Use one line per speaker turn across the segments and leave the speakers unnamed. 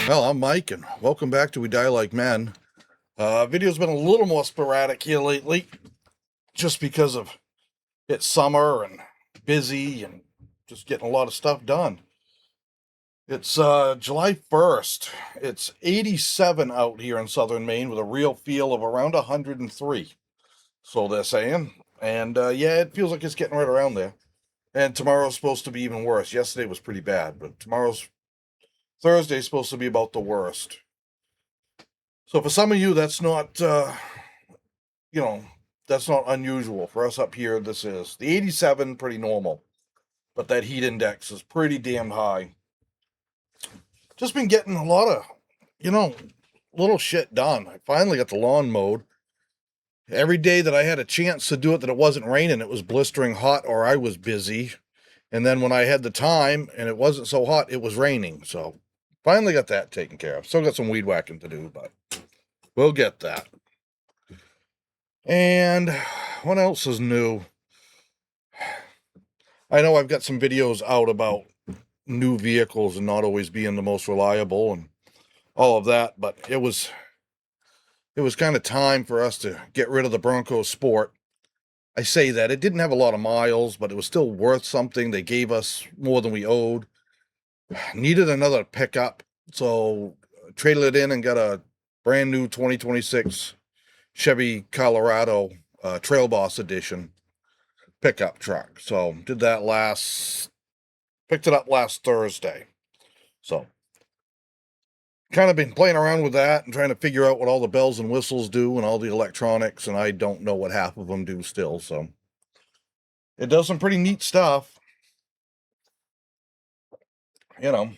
Well, I'm Mike, and welcome back to We Die Like Men. Video's been a little more sporadic here lately, just because of it's summer and busy and just getting a lot of stuff done. It's July 1st. It's 87 out here in southern Maine with a real feel of around 103. So they're saying. And yeah, it feels like it's getting right around there. And tomorrow's supposed to be even worse. Yesterday was pretty bad, but tomorrow's Thursday's supposed to be about the worst. So for some of you, that's not you know, that's not unusual. For us up here, this is. The 87, pretty normal, but that heat index is pretty damn high. Just been getting a lot of, you know, little shit done. I finally got the lawn mowed. Every day that I had a chance to do it, that it wasn't raining, it was blistering hot or I was busy. And then when I had the time and it wasn't so hot, it was raining. So finally got that taken care of. Still got some weed whacking to do, but we'll get that. And what else is new? I know I've got some videos out about new vehicles and not always being the most reliable and all of that, but it was kind of time for us to get rid of the Bronco Sport. I say that it didn't have a lot of miles, but it was still worth something. They gave us more than we owed. Needed another pickup, so traded it in and got a brand new 2026 Chevy Colorado Trail Boss Edition pickup truck. So did that picked it up last Thursday. So kind of been playing around with that and trying to figure out what all the bells and whistles do and all the electronics, and I don't know what half of them do still. So it does some pretty neat stuff. You know,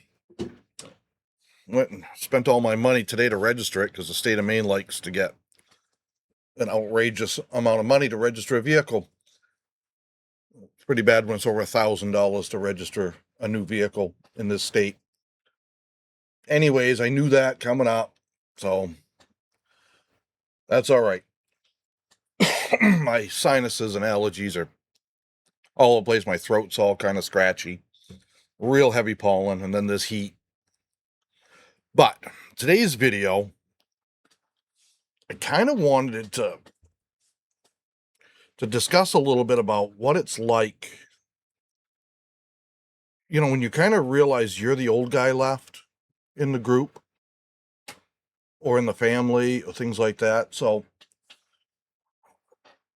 went and spent all my money today to register it because the state of Maine likes to get an outrageous amount of money to register a vehicle. It's pretty bad when it's over $1,000 to register a new vehicle in this state. Anyways, I knew that coming up, so that's all right. My sinuses and allergies are all over the place. My throat's all kind of scratchy, real heavy pollen, and then this heat. But today's video, I kind of wanted to discuss a little bit about what it's like, when you kind of realize you're the old guy left in the group or in the family or things like that. So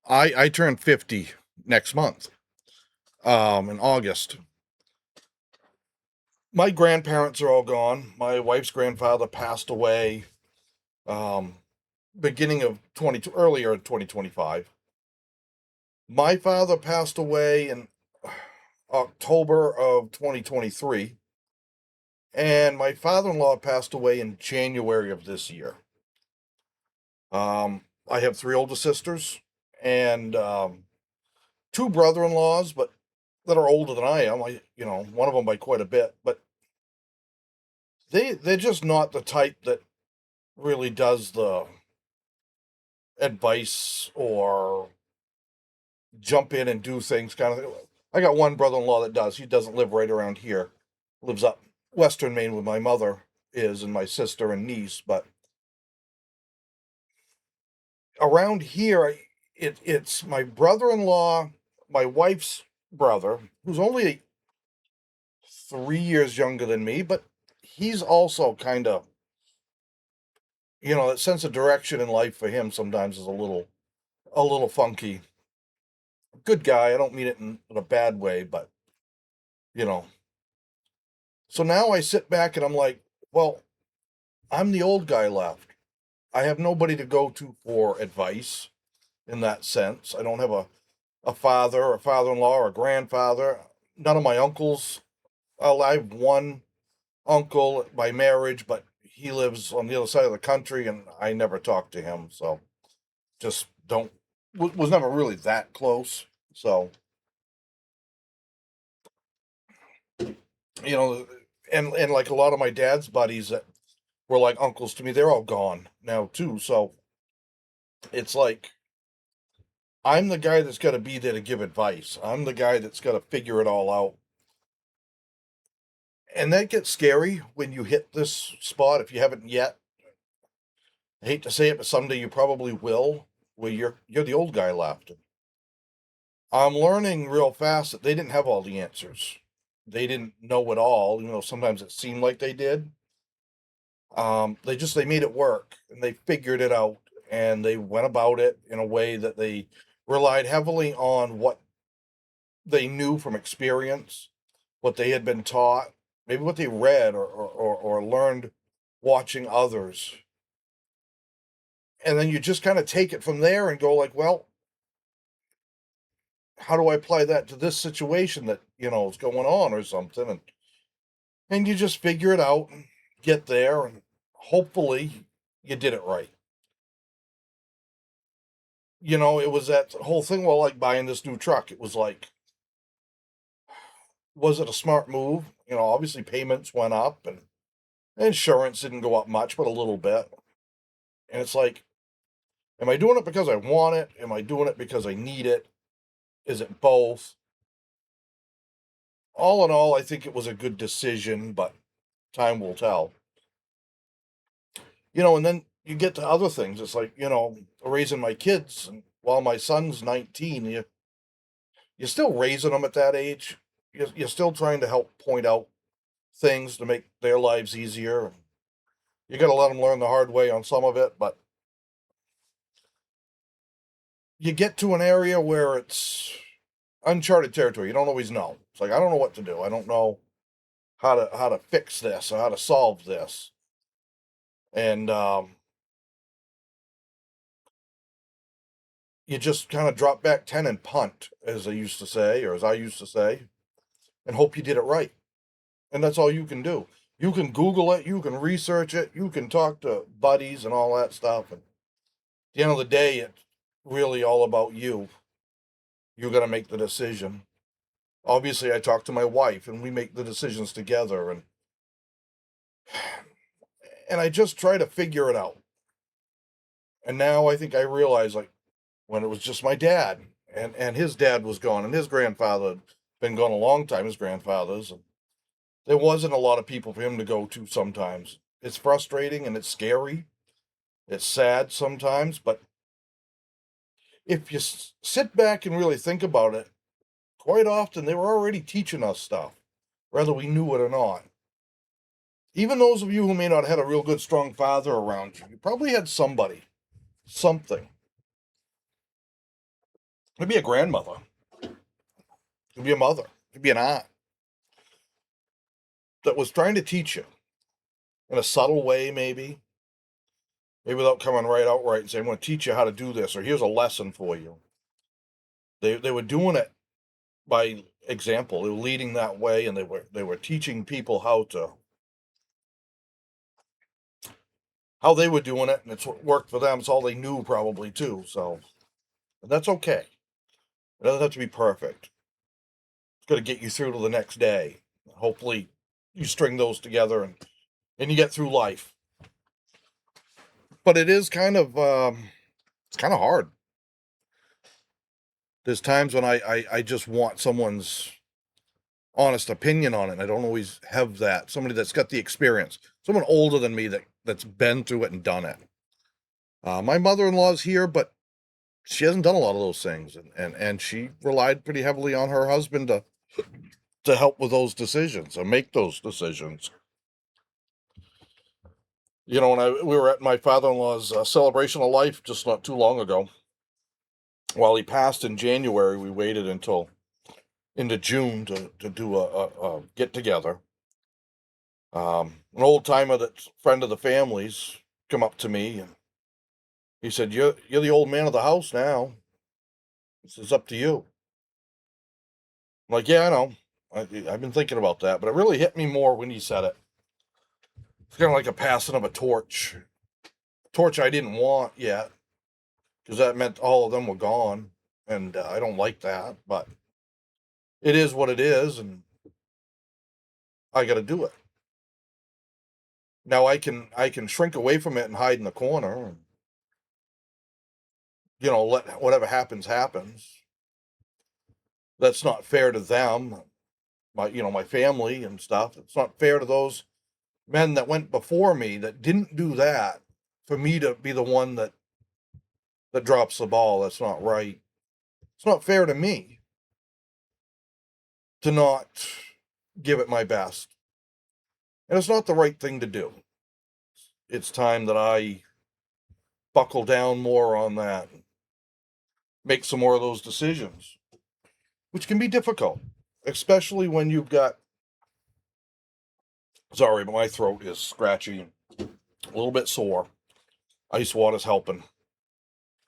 I turn 50 next month, in August. My grandparents are all gone. My wife's grandfather passed away, um, beginning of earlier in 2025. My father passed away in October of 2023, and my father-in-law passed away in January of this year. I have three older sisters and two brother-in-laws, but that are older than I am. One of them by quite a bit, but they're just not the type that really does the advice or jump in and do things kind of thing. I got one brother-in-law that does. He doesn't live right around here. Lives up Western Maine where my mother is and my sister and niece, but around here it's my brother-in-law, my wife's brother, who's only 3 years younger than me, but he's also kind of, that sense of direction in life for him sometimes is a little funky. Good guy. I don't mean it in a bad way, but you know. So now I sit back and I'm like, well, I'm the old guy left. I have nobody to go to for advice in that sense. I don't have a father or father-in-law or a grandfather. None of my uncles. Well, I have one uncle by marriage, but he lives on the other side of the country and I never talked to him. So just don't, was never really that close. So, you know, and like a lot of my dad's buddies that were like uncles to me, they're all gone now too. So it's like I'm the guy that's got to be there to give advice. I'm the guy that's got to figure it all out. And that gets scary when you hit this spot if you haven't yet. I hate to say it, but someday you probably will, where you're the old guy left. I'm learning real fast that they didn't have all the answers. They didn't know it all, sometimes it seemed like they did. They made it work and they figured it out and they went about it in a way that they relied heavily on what they knew from experience, what they had been taught, maybe what they read or learned watching others. And then you just kind of take it from there and go like, well, how do I apply that to this situation that, is going on or something? And you just figure it out and get there and hopefully you did it right. It was that whole thing, well, like buying this new truck. It was like, was it a smart move? Obviously payments went up and insurance didn't go up much, but a little bit. And it's like, am I doing it because I want it? Am I doing it because I need it? Is it both? All in all, I think it was a good decision, but time will tell. And then you get to other things. It's like, raising my kids. And while my son's 19, you're still raising them at that age. You're still trying to help point out things to make their lives easier. You got to let them learn the hard way on some of it, but you get to an area where it's uncharted territory. You don't always know. It's like, I don't know what to do. I don't know how to fix this or how to solve this. And you just kind of drop back 10 and punt, as they used to say, or as I used to say, and hope you did it right. And that's all you can do. You can Google it, you can research it, you can talk to buddies and all that stuff. And at the end of the day, it's really all about you. You got to make the decision. Obviously, I talk to my wife and we make the decisions together. And I just try to figure it out. And now I think I realize, like, when it was just my dad and his dad was gone and his grandfather had been gone a long time, his grandfather's, and there wasn't a lot of people for him to go to sometimes. It's frustrating and it's scary. It's sad sometimes, but if you sit back and really think about it, quite often they were already teaching us stuff, whether we knew it or not. Even those of you who may not have had a real good, strong father around you, you probably had somebody, something. Maybe a grandmother, maybe a mother, maybe an aunt that was trying to teach you in a subtle way, maybe without coming right outright and saying, "I'm going to teach you how to do this," or "Here's a lesson for you." They were doing it by example. They were leading that way, and they were teaching people how they were doing it, and it's what worked for them. It's all they knew probably too. So that's okay. It doesn't have to be perfect. It's got to get you through to the next day. Hopefully, you string those together and you get through life. But it is it's kind of hard. There's times when I just want someone's honest opinion on it. I don't always have that. Somebody that's got the experience, someone older than me that's been through it and done it. My mother-in-law's here, but she hasn't done a lot of those things, and she relied pretty heavily on her husband to help with those decisions or make those decisions. When we were at my father-in-law's celebration of life just not too long ago. While he passed in January, we waited until into June to do a get together. An old timer that's friend of the family's come up to me and he said, "You're the old man of the house now. It's up to you." I'm like, "Yeah, I know. I've been thinking about that, but it really hit me more when he said it. It's kind of like a passing of a torch, torch I didn't want yet, because that meant all of them were gone, and I don't like that. But it is what it is, and I got to do it. Now I can shrink away from it and hide in the corner, and let whatever happens happens. That's not fair to them. my family and stuff. It's not fair to those men that went before me that didn't do that for me to be the one that drops the ball. That's not right. It's not fair to me to not give it my best. And it's not the right thing to do. It's time that I buckle down more on that, make some more of those decisions, which can be difficult, especially when you've got, sorry, but my throat is scratchy, a little bit sore. Ice water's helping.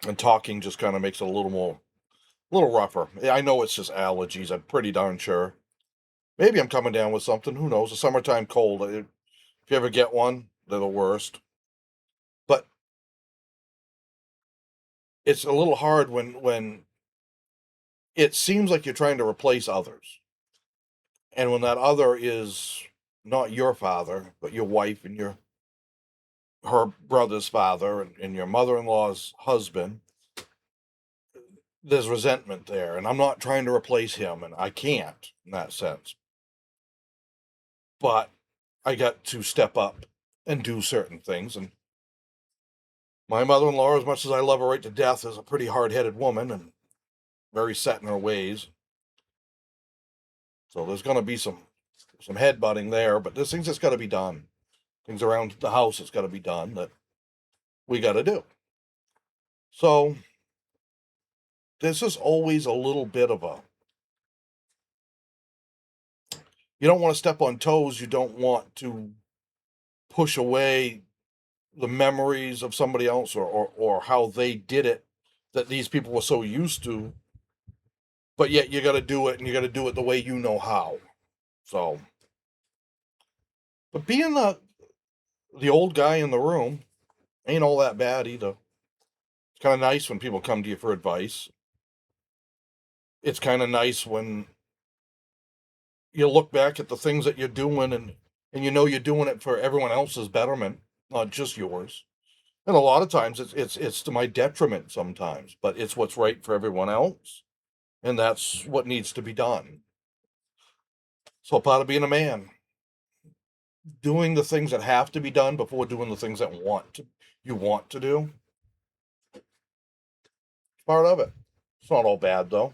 And talking just kind of makes it a little rougher. Yeah, I know it's just allergies. I'm pretty darn sure. Maybe I'm coming down with something. Who knows? The summertime cold. If you ever get one, they're the worst. But it's a little hard when it seems like you're trying to replace others, and when that other is not your father, but your wife and her brother's father and your mother-in-law's husband. There's resentment there, and I'm not trying to replace him, and I can't in that sense. But I got to step up and do certain things. And my mother-in-law, as much as I love her right to death, is a pretty hard-headed woman and very set in her ways. So there's going to be some headbutting there, but there's things that's got to be done. Things around the house that's got to be done that we got to do. So this is always a little bit of a, you don't want to step on toes. You don't want to push away the memories of somebody else or how they did it that these people were so used to, but yet you got to do it and you got to do it the way you know how. So, but being the old guy in the room ain't all that bad either. It's kind of nice when people come to you for advice. It's kind of nice when you look back at the things that you're doing and you know you're doing it for everyone else's betterment, not just yours. And a lot of times it's to my detriment sometimes, but it's what's right for everyone else, and that's what needs to be done. So part of being a man, doing the things that have to be done before doing the things that you want to do. Part of it. It's not all bad though.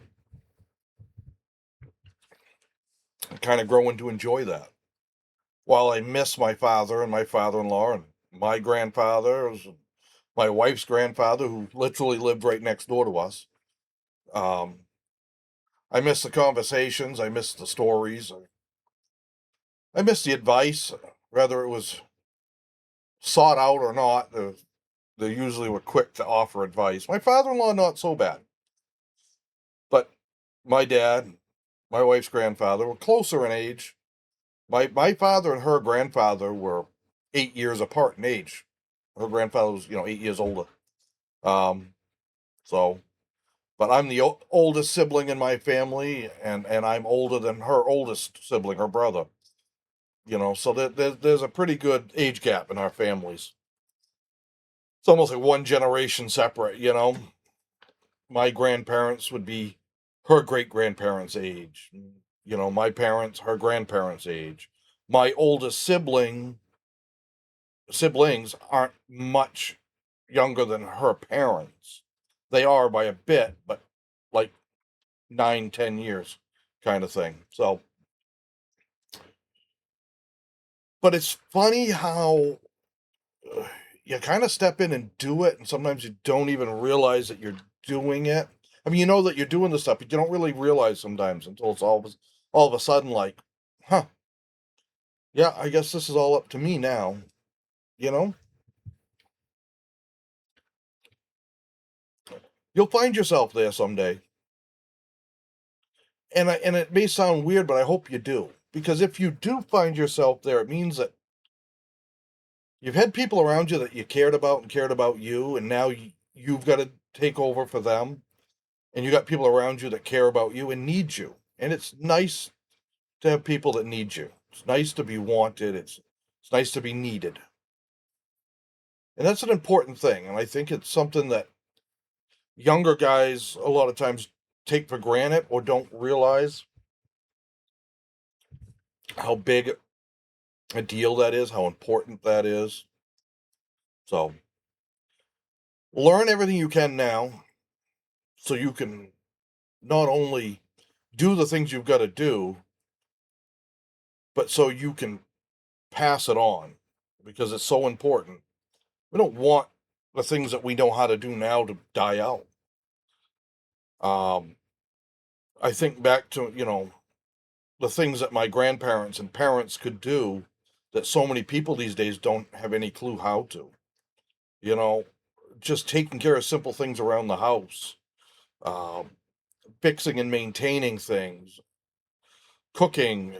I kind of growing to enjoy that. While I miss my father and my father-in-law and my grandfather, my wife's grandfather, who literally lived right next door to us. Um, I miss the conversations. I miss the stories. I miss the advice, whether it was sought out or not. They usually were quick to offer advice. My father-in-law, not so bad. But my dad, my wife's grandfather, were closer in age. My father and her grandfather were 8 years apart in age. Her grandfather was, 8 years older. Um, so, but I'm the oldest sibling in my family, and I'm older than her oldest sibling, her brother. So there's a pretty good age gap in our families. It's almost like one generation separate. My grandparents would be her great grandparents' age. My parents, her grandparents' age. My oldest siblings aren't much younger than her parents. They are by a bit, but like 9, 10 years kind of thing. So, but it's funny how you kind of step in and do it, and sometimes you don't even realize that you're doing it. I mean, you know that you're doing the stuff, but you don't really realize sometimes until it's all of a sudden like, huh, yeah, I guess this is all up to me now. You know, you'll find yourself there someday, and it may sound weird, but I hope you do, because if you do find yourself there, it means that you've had people around you that you cared about and cared about you, and now you've got to take over for them, and you got people around you that care about you and need you, and it's nice to have people that need you. It's nice to be wanted. It's nice to be needed, and that's an important thing. And I think it's something that younger guys a lot of times take for granted or don't realize. how big a deal that is, how important that is. So learn everything you can now so you can not only do the things you've got to do, but so you can pass it on because it's so important. We don't want the things that we know how to do now to die out. Um, I think back to, the things that my grandparents and parents could do that so many people these days don't have any clue how to. You know, just taking care of simple things around the house, um, fixing and maintaining things, cooking,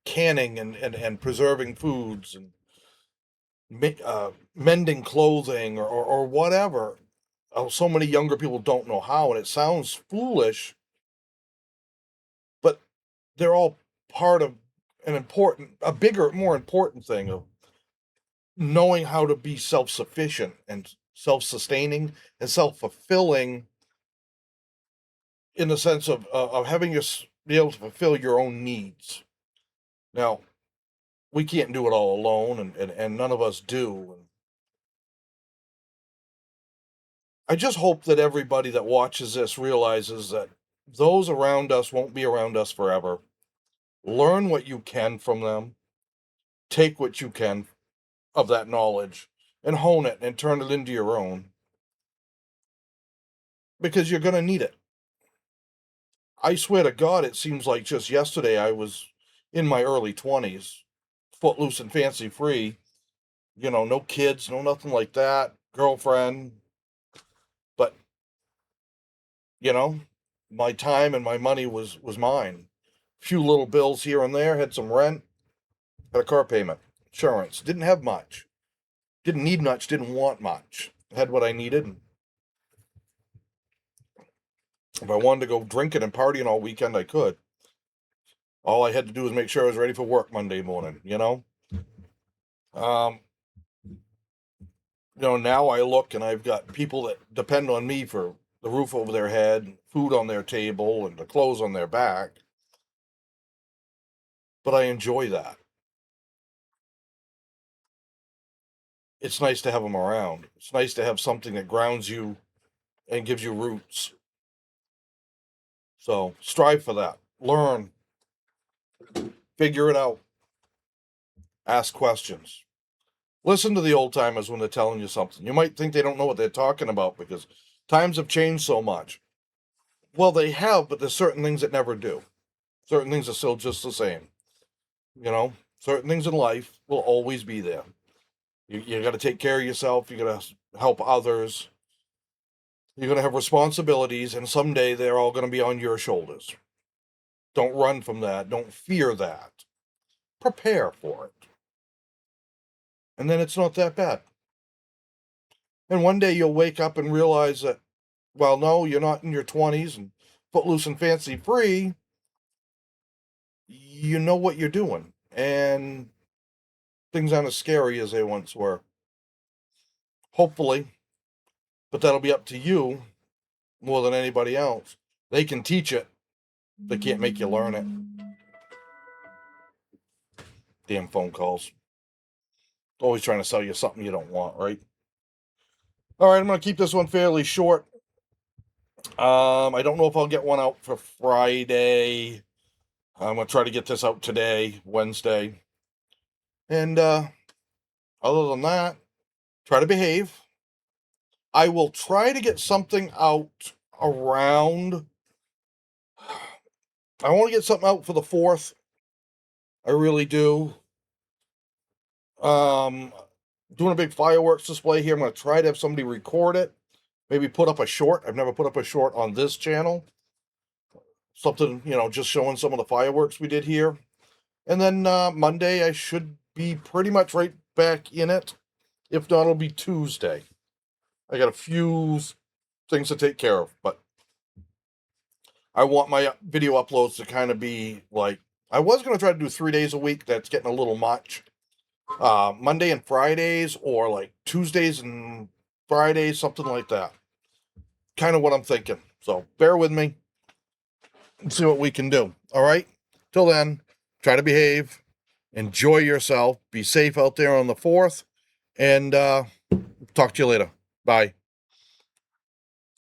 canning and preserving foods, and mending clothing or whatever. Oh, so many younger people don't know how, and it sounds foolish, but they're all part of a bigger, more important thing of knowing how to be self-sufficient and self-sustaining and self-fulfilling in the sense of having you be able to fulfill your own needs. Now, we can't do it all alone, and none of us do. And I just hope that everybody that watches this realizes that those around us won't be around us forever. Learn what you can from them, take what you can of that knowledge, and hone it and turn it into your own because you're going to need it. I swear to God, it seems like just yesterday I was in my early 20s, footloose and fancy free, no kids, no nothing like that, girlfriend. But, you know, my time and my money was mine. Few little bills here and there, had some rent, had a car payment, insurance. Didn't have much. Didn't need much, didn't want much. Had what I needed. And if I wanted to go drinking and partying all weekend, I could. All I had to do was make sure I was ready for work Monday morning. Um, now I look and I've got people that depend on me for the roof over their head, food on their table, and the clothes on their back. But I enjoy that. It's nice to have them around. It's nice to have something that grounds you and gives you roots. So strive for that. Learn, figure it out, ask questions. Listen to the old timers when they're telling you something. You might think they don't know what they're talking about because times have changed so much. Well, they have, but there's certain things that never do. Certain things are still just the same. Certain things in life will always be there. You got to take care of yourself. You got to help others. You're going to have responsibilities, and someday they're all going to be on your shoulders. Don't run from that. Don't fear that. Prepare for it. And then it's not that bad. And one day you'll wake up and realize that, well, no, you're not in your 20s and footloose and fancy free. You know what you're doing. And things aren't as scary as they once were. Hopefully. But that'll be up to you more than anybody else. They can teach it. They can't make you learn it. Damn phone calls. Always trying to sell you something you don't want, right? All right, I'm going to keep this one fairly short. I don't know if I'll get one out for Friday. I'm going to try to get this out today, Wednesday. And other than that, try to behave. I will try to get something out around. I want to get something out for the 4th. I really do. Doing a big fireworks display here. I'm going to try to have somebody record it. Maybe put up a short. I've never put up a short on this channel. Something, just showing some of the fireworks we did here. And then Monday, I should be pretty much right back in it. If not, it'll be Tuesday. I got a few things to take care of, but I want my video uploads to kind of be like, I was going to try to do 3 days a week. That's getting a little much. Monday and Fridays, or like Tuesdays and Fridays, something like that. Kind of what I'm thinking. So bear with me and see what we can do. All right. Till then, try to behave, enjoy yourself, be safe out there on the 4th, and talk to you later. Bye.